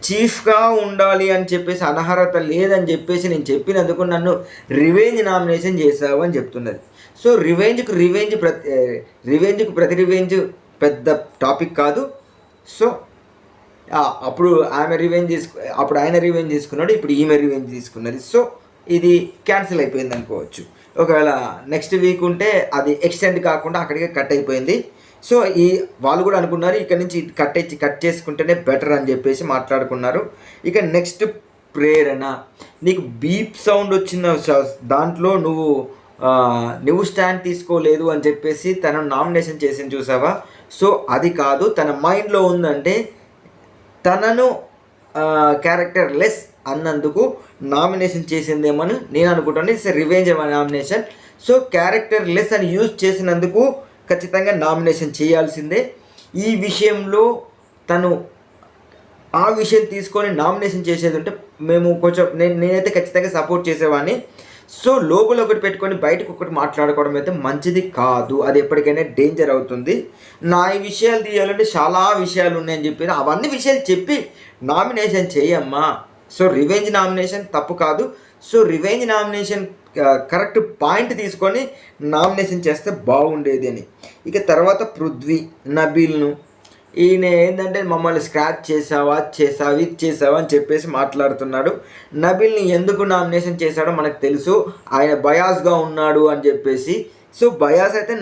చీఫ్గా ఉండాలి అని చెప్పేసి అనర్హత లేదని చెప్పేసి నేను చెప్పినందుకు నన్ను రివెంజ్ నామినేషన్ చేసావు అని చెప్తున్నది. సో రివెంజ్కు ప్రతి రివెంజ్ పెద్ద టాపిక్ కాదు. సో అప్పుడు ఆయన రివెంజ్ తీసుకున్నాడు, ఇప్పుడు ఈమె రివెంజ్ తీసుకున్నది. సో ఇది క్యాన్సిల్ అయిపోయింది అనుకోవచ్చు. ఒకవేళ నెక్స్ట్ వీక్ ఉంటే అది ఎక్స్టెండ్ కాకుండా అక్కడికే కట్ అయిపోయింది. సో వాళ్ళు కూడా అనుకున్నారు ఇక్కడ నుంచి కట్ చేసుకుంటేనే బెటర్ అని చెప్పేసి మాట్లాడుకున్నారు. ఇక నెక్స్ట్ ప్రేరణ, నీకు బీప్ సౌండ్ వచ్చిన దాంట్లో నువ్వు స్టాండ్ తీసుకోలేదు అని చెప్పేసి తనను నామినేషన్ చేసింది చూసావా. సో అది కాదు, తన మైండ్లో ఉందంటే తనను క్యారెక్టర్ లెస్ అన్నందుకు నామినేషన్ చేసిందేమని నేను అనుకుంటాను. It's revenge nomination. So character less అని యూజ్ చేసినందుకు ఖచ్చితంగా నామినేషన్ చేయాల్సిందే. ఈ విషయంలో తను ఆ విషయం తీసుకొని నామినేషన్ చేసేది ఉంటే మేము కొంచెం నేనైతే ఖచ్చితంగా సపోర్ట్ చేసేవాడిని. సో లోపల ఒకటి పెట్టుకొని బయటకు ఒకటి మాట్లాడుకోవడం అయితే మంచిది కాదు, అది ఎప్పటికైనా డేంజర్ అవుతుంది. నా ఈ విషయాలు తీయాలంటే చాలా విషయాలు ఉన్నాయని చెప్పి అవన్నీ విషయాలు చెప్పి నామినేషన్ చేయమ్మా. సో రివెంజ్ నామినేషన్ తప్పు కాదు. So revenge nomination correct point తీసుకొని నామినేషన్ చేస్తే బాగుండేది అని. ఇక తర్వాత పృథ్వీ నబీల్ను ఈయన ఏంటంటే మమ్మల్ని స్క్రాచ్ చేసావా ఇది చేసావా అని చెప్పేసి మాట్లాడుతున్నాడు. నబీల్ని ఎందుకు నామినేషన్ చేశాడో మనకు తెలుసు, ఆయన బయాస్గా ఉన్నాడు అని చెప్పేసి. సో బయాస్ అయితే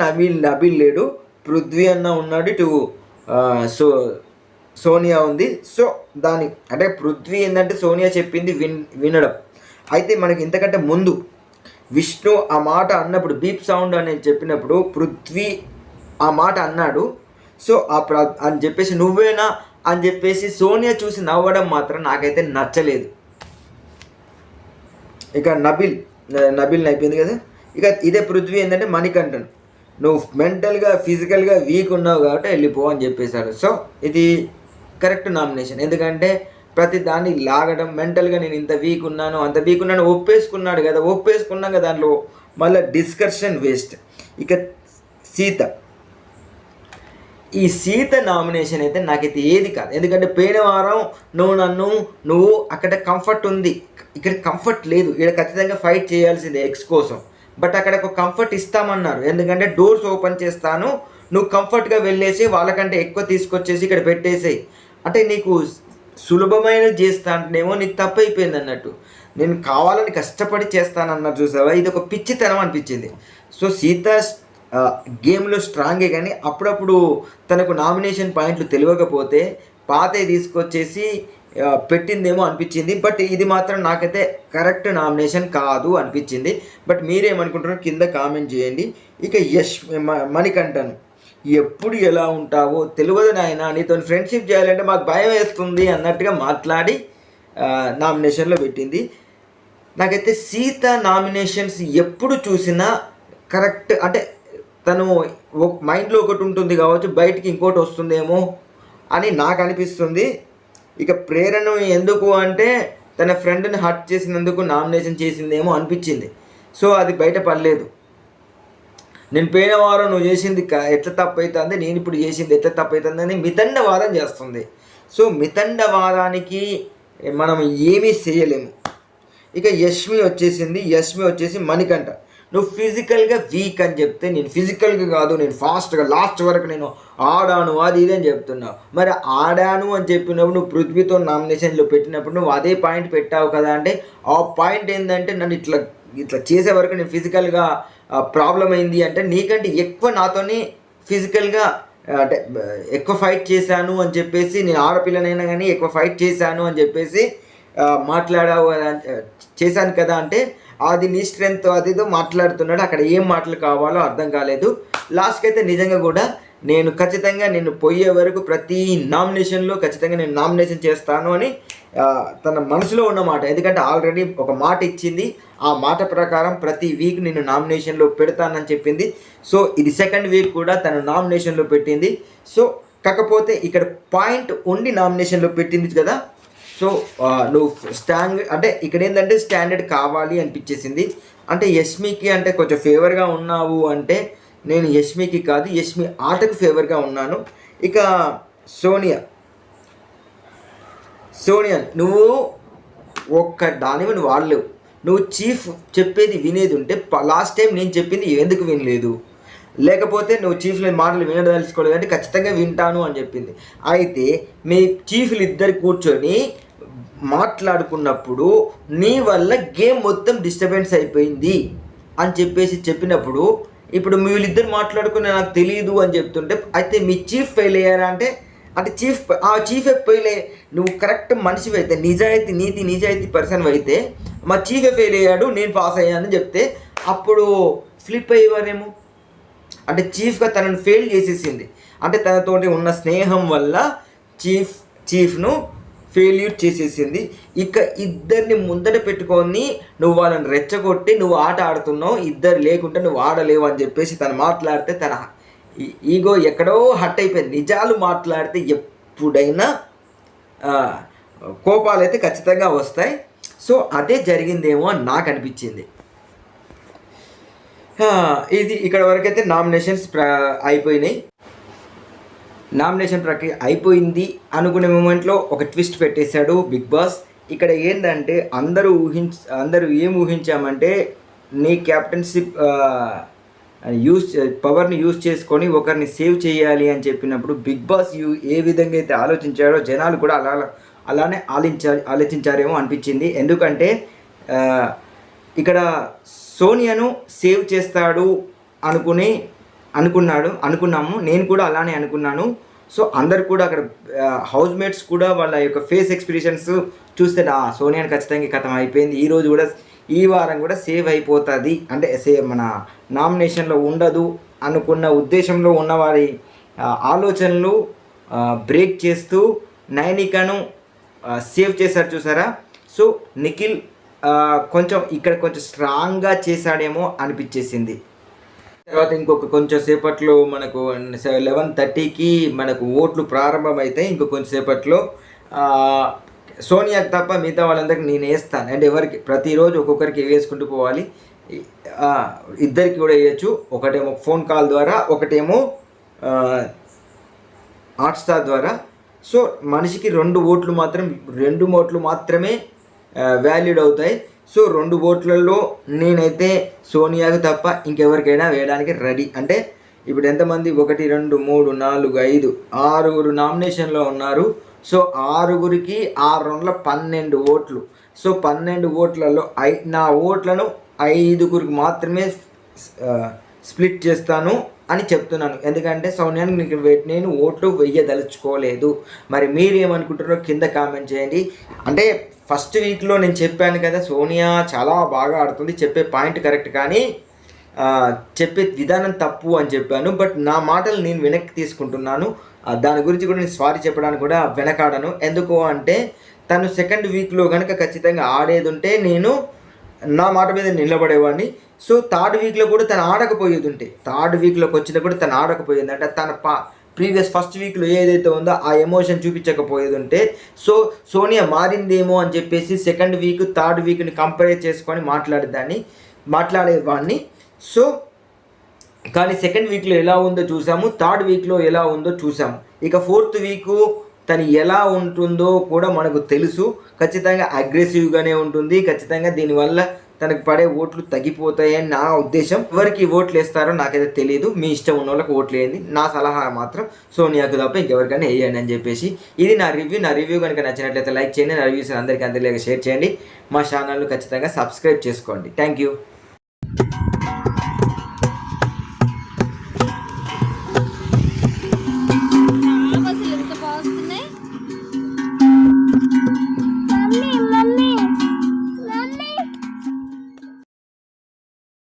నబీల్ లేడు, పృథ్వీ అన్న ఉన్నాడు, ఇటు సోనియా ఉంది. సో అంటే పృథ్వీ ఏంటంటే సోనియా చెప్పింది వినడం. అయితే మనకి ఇంతకంటే ముందు విష్ణు ఆ మాట అన్నప్పుడు బీప్ సౌండ్ అని చెప్పినప్పుడు పృథ్వీ ఆ మాట అన్నాడు. సో అని చెప్పేసి నువ్వేనా అని చెప్పేసి సోనియా చూసి నవ్వడం మాత్రం నాకైతే నచ్చలేదు. ఇక నబిల్ అయిపోయింది కదా. ఇక ఇదే పృథ్వీ ఏంటంటే మణికంఠన్ నువ్వు మెంటల్గా ఫిజికల్గా వీక్ ఉన్నావు కాబట్టి వెళ్ళిపో అని చెప్పేశాడు. సో ఇది కరెక్ట్ నామినేషన్, ఎందుకంటే ప్రతి దాన్ని లాగడం, మెంటల్గా నేను ఇంత వీక్ ఉన్నాను అంత వీక్ ఉన్నాను ఒప్పేసుకున్నాడు కదా, ఒప్పేసుకున్నాక దాంట్లో మళ్ళీ డిస్కషన్ వేస్ట్. ఇక ఈ సీత నామినేషన్ అయితే నాకైతే ఏది కాదు, ఎందుకంటే పోయిన వారం నువ్వు అక్కడ కంఫర్ట్ ఉంది, ఇక్కడ కంఫర్ట్ లేదు, ఇక్కడ ఖచ్చితంగా ఫైట్ చేయాల్సిందే ఎక్స్ కోసం. బట్ అక్కడ ఒక కంఫర్ట్ ఇస్తామన్నారు, ఎందుకంటే డోర్స్ ఓపెన్ చేస్తాను, నువ్వు కంఫర్ట్గా వెళ్ళేసి వాళ్ళకంటే ఎక్కువ తీసుకొచ్చేసి ఇక్కడ పెట్టేసేయి అంటే నీకు సులభమైనది చేస్తా అంటేనేమో నీకు తప్పు అయిపోయింది అన్నట్టు. నేను కావాలని కష్టపడి చేస్తానన్నారు చూసావా, ఇది ఒక పిచ్చితనం అనిపించింది. సో సీత గేమ్లో స్ట్రాంగే, కానీ అప్పుడప్పుడు తనకు నామినేషన్ పాయింట్లు తెలియకపోతే పాతే తీసుకొచ్చేసి పెట్టిందేమో అనిపించింది. బట్ ఇది మాత్రం నాకైతే కరెక్ట్ నామినేషన్ కాదు అనిపించింది. బట్ మీరేమనుకుంటున్నారో కింద కామెంట్ చేయండి. ఇక మణికంఠన్ ఎప్పుడు ఎలా ఉంటావో తెలియదు నాయన, నీతో ఫ్రెండ్షిప్ చేయాలంటే మాకు భయం వేస్తుంది అన్నట్టుగా మాట్లాడి నామినేషన్లో పెట్టింది. నాకైతే సీత నామినేషన్స్ ఎప్పుడు చూసినా కరెక్ట్, అంటే తను మైండ్లో ఒకటి ఉంటుంది కావచ్చు, బయటికి ఇంకోటి వస్తుందేమో అని నాకు అనిపిస్తుంది. ఇక ప్రేరణ ఎందుకు అంటే తన ఫ్రెండ్ని హర్ట్ చేసినందుకు నామినేషన్ చేసిందేమో అనిపించింది. సో అది బయట పడలేదు. నేను పోయిన వారం నువ్వు చేసింది ఎట్లా తప్పు అవుతుంది, నేను ఇప్పుడు చేసింది ఎట్లా తప్పు అవుతుంది అని మితండవాదం చేస్తుంది. సో మితండవాదానికి మనం ఏమీ చేయలేము. ఇక యష్మి వచ్చేసి మణికంఠ నువ్వు ఫిజికల్గా వీక్ అని చెప్తే నేను ఫిజికల్గా కాదు, నేను ఫాస్ట్గా లాస్ట్ వరకు నేను ఆడాను అది ఇది అని చెప్తున్నావు. మరి ఆడాను అని చెప్పినప్పుడు నువ్వు పృథ్వీతో నామినేషన్లో పెట్టినప్పుడు నువ్వు అదే పాయింట్ పెట్టావు కదా, అంటే ఆ పాయింట్ ఏంటంటే నన్ను ఇట్లా చేసే వరకు నేను ఫిజికల్గా ప్రాబ్లం అయింది అంటే నీకంటే ఎక్కువ నాతోని ఫిజికల్గా అంటే ఎక్కువ ఫైట్ చేశాను అని చెప్పేసి, నేను ఆడపిల్లనైనా కానీ ఎక్కువ ఫైట్ చేశాను అని చెప్పేసి మాట్లాడావు చేశాను కదా అంటే అది నీ స్ట్రెంత్ అదిదో మాట్లాడుతున్నాడు. అక్కడ ఏం మాటలు కావాలో అర్థం కాలేదు. లాస్ట్కి అయితే నిజంగా కూడా నేను ఖచ్చితంగా నేను పోయే వరకు ప్రతి నామినేషన్లో ఖచ్చితంగా నేను నామినేషన్ చేస్తాను అని తన మనసులో ఉన్న మాట, ఎందుకంటే ఆల్రెడీ ఒక మాట ఇచ్చింది, ఆ మాట ప్రకారం ప్రతి వీక్ నేను నామినేషన్లో పెడతానని చెప్పింది. సో ఇది సెకండ్ వీక్ కూడా తను నామినేషన్లో పెట్టింది. సో కాకపోతే ఇక్కడ పాయింట్ ఉండి నామినేషన్లో పెట్టింది కదా. సో నువ్వు అంటే ఇక్కడ ఏంటంటే స్టాండర్డ్ కావాలి అనిపించేసింది. అంటే యష్మికి అంటే కొంచెం ఫేవర్గా ఉన్నావు అంటే నేను యష్మికి కాదు, యష్మి ఆటకు ఫేవర్గా ఉన్నాను. ఇక సోనియా నువ్వు ఒక్క దానివి నువ్వు వాడలేవు. నువ్వు చీఫ్ చెప్పేది వినేది ఉంటే లాస్ట్ టైం నేను చెప్పింది ఎందుకు వినలేదు, లేకపోతే నువ్వు చీఫ్ల మాటలు వినదలుచుకోలేదు అంటే ఖచ్చితంగా వింటాను అని చెప్పింది. అయితే మీ చీఫ్లు ఇద్దరు కూర్చొని మాట్లాడుకున్నప్పుడు నీ వల్ల గేమ్ మొత్తం డిస్టర్బెన్స్ అయిపోయింది అని చెప్పినప్పుడు ఇప్పుడు వీళ్ళిద్దరు మాట్లాడుకుని నాకు తెలియదు అని చెప్తుంటే అయితే మీ చీఫ్ ఫెయిల్ అయ్యారా అంటే చీఫే ఫెయిల్ అయ్యే, నువ్వు కరెక్ట్ మనిషివి అయితే నిజాయితీ పర్సన్ అయితే మా చీఫే ఫెయిల్ అయ్యాడు నేను పాస్ అయ్యానని చెప్తే అప్పుడు ఫ్లిప్ అయ్యేవారేమో. అంటే చీఫ్గా తనను ఫెయిల్ చేసేసింది, అంటే తనతోటి ఉన్న స్నేహం వల్ల చీఫ్ను ఫెయిల్యూర్ చేసేసింది. ఇక ఇద్దరిని ముందట పెట్టుకొని నువ్వు వాళ్ళని రెచ్చగొట్టి నువ్వు ఆట ఆడుతున్నావు, ఇద్దరు లేకుంటే నువ్వు ఆడలేవు అని చెప్పేసి తను మాట్లాడితే తన ఈగో ఎక్కడో హట్ అయిపోయింది. నిజాలు మాట్లాడితే ఎప్పుడైనా కోపాలు అయితే ఖచ్చితంగా వస్తాయి. సో అదే జరిగిందేమో అని నాకు అనిపించింది. ఆ, ఇది ఇక్కడ వరకు అయితే నామినేషన్స్ అయిపోయినాయి. నామినేషన్ ప్రక్రియ అయిపోయింది అనుకునే మూమెంట్లో ఒక ట్విస్ట్ పెట్టేశాడు బిగ్ బాస్. ఇక్కడ ఏంటంటే అందరూ ఏం ఊహించామంటే నీ క్యాప్టెన్షిప్ పవర్ని యూజ్ చేసుకొని ఒకరిని సేవ్ చేయాలి అని చెప్పినప్పుడు బిగ్ బాస్ ఏ విధంగా అయితే ఆలోచించాడో జనాలు కూడా అలానే ఆలోచించారేమో అనిపించింది. ఎందుకంటే ఇక్కడ సోనియాను సేవ్ చేస్తాడు అనుకున్నాము. నేను కూడా అలానే అనుకున్నాను. సో అందరు కూడా అక్కడ హౌస్ మేట్స్ కూడా వాళ్ళ యొక్క ఫేస్ ఎక్స్ప్రెషన్స్ చూస్తే సోనియాని ఖచ్చితంగా కథం అయిపోయింది, ఈ వారం కూడా సేవ్ అయిపోతుంది, అంటే మన నామినేషన్లో ఉండదు అనుకున్న ఉద్దేశంలో ఉన్నవారి ఆలోచనలు బ్రేక్ చేస్తూ నైనికను సేవ్ చేశారు చూసారా. సో నిఖిల్ ఇక్కడ కొంచెం స్ట్రాంగ్గా చేశాడేమో అనిపించేసింది. తర్వాత ఇంకొక కొంచెం సేపట్లో మనకు 11:30కి మనకు ఓట్లు ప్రారంభమవుతాయి. కొంచెం సేపట్లో సోనియాకి తప్ప మిగతా వాళ్ళందరికీ నేను వేస్తాను. అంటే ఎవరికి ప్రతిరోజు ఒక్కొక్కరికి వేసుకుంటూ పోవాలి. ఇద్దరికి కూడా వేయచ్చు. ఒకటేమో ఫోన్ కాల్ ద్వారా, ఒకటేమో హాట్స్టార్ ద్వారా. సో మనిషికి 2 ఓట్లు మాత్రమే వ్యాలిడ్ అవుతాయి. సో 2 ఓట్లలో నేనైతే సోనియాకు తప్ప ఇంకెవరికైనా వేయడానికి రెడీ. అంటే ఇప్పుడు ఎంతమంది 1 2 3 4 5 6 నామినేషన్లో ఉన్నారు. సో 6కి 6 రౌండ్ల 12 ఓట్లు. సో 12 ఓట్లలో నా ఓట్లను 5గురికి మాత్రమే స్ప్లిట్ చేస్తాను అని చెప్తున్నాను. ఎందుకంటే సోనియాని నేను ఓట్లు వేయదలుచుకోలేదు. మరి మీరు ఏమనుకుంటారో కింద కామెంట్ చేయండి. అంటే ఫస్ట్ వీక్లో నేను చెప్పాను కదా, సోనియా చాలా బాగా ఆడుతుంది, చెప్పే పాయింట్ కరెక్ట్ కానీ చెప్పే విధానం తప్పు అని చెప్పాను. బట్ నా మాటలు నేను వెనక్కి తీసుకుంటున్నాను. దాని గురించి కూడా నేను సారీ చెప్పడానికి కూడా వెనకాడను. ఎందుకు అంటే తను సెకండ్ వీక్లో కనుక ఖచ్చితంగా ఆడేది ఉంటే నేను నా మాట మీద నిలబడేవాడిని. సో థర్డ్ వీక్లో కూడా తను ఆడకపోయేది ఉంటే, థర్డ్ వీక్లోకి వచ్చినా కూడా తను ఆడకపోయేది అంటే తన ప్రీవియస్ ఫస్ట్ వీక్లో ఏదైతే ఉందో ఆ ఎమోషన్ చూపించకపోయేది ఉంటే, సో సోనియా మారిందేమో అని చెప్పేసి సెకండ్ వీక్ థర్డ్ వీక్ని కంపేర్ చేసుకొని మాట్లాడేవాడిని. సో కానీ సెకండ్ వీక్లో ఎలా ఉందో చూసాము, థర్డ్ వీక్లో ఎలా ఉందో చూసాము. ఇక ఫోర్త్ వీకు తను ఎలా ఉంటుందో కూడా మనకు తెలుసు. ఖచ్చితంగా అగ్రెసివ్గానే ఉంటుంది. ఖచ్చితంగా దీనివల్ల తనకు పడే ఓట్లు తగ్గిపోతాయని నా ఉద్దేశం. ఎవరికి ఓట్లు వేస్తారో నాకైతే తెలియదు. మీ ఇష్టం ఉన్న వాళ్ళకి ఓట్లు వేయండి. నా సలహా మాత్రం సోనియాకు తప్ప ఇంకెవరికైనా వేయండి అని చెప్పేసి. ఇది నా రివ్యూ కనుక నచ్చినట్లయితే లైక్ చేయండి. నా రివ్యూస్ అందరికీ షేర్ చేయండి. మా ఛానల్ను ఖచ్చితంగా సబ్స్క్రైబ్ చేసుకోండి. Thank you.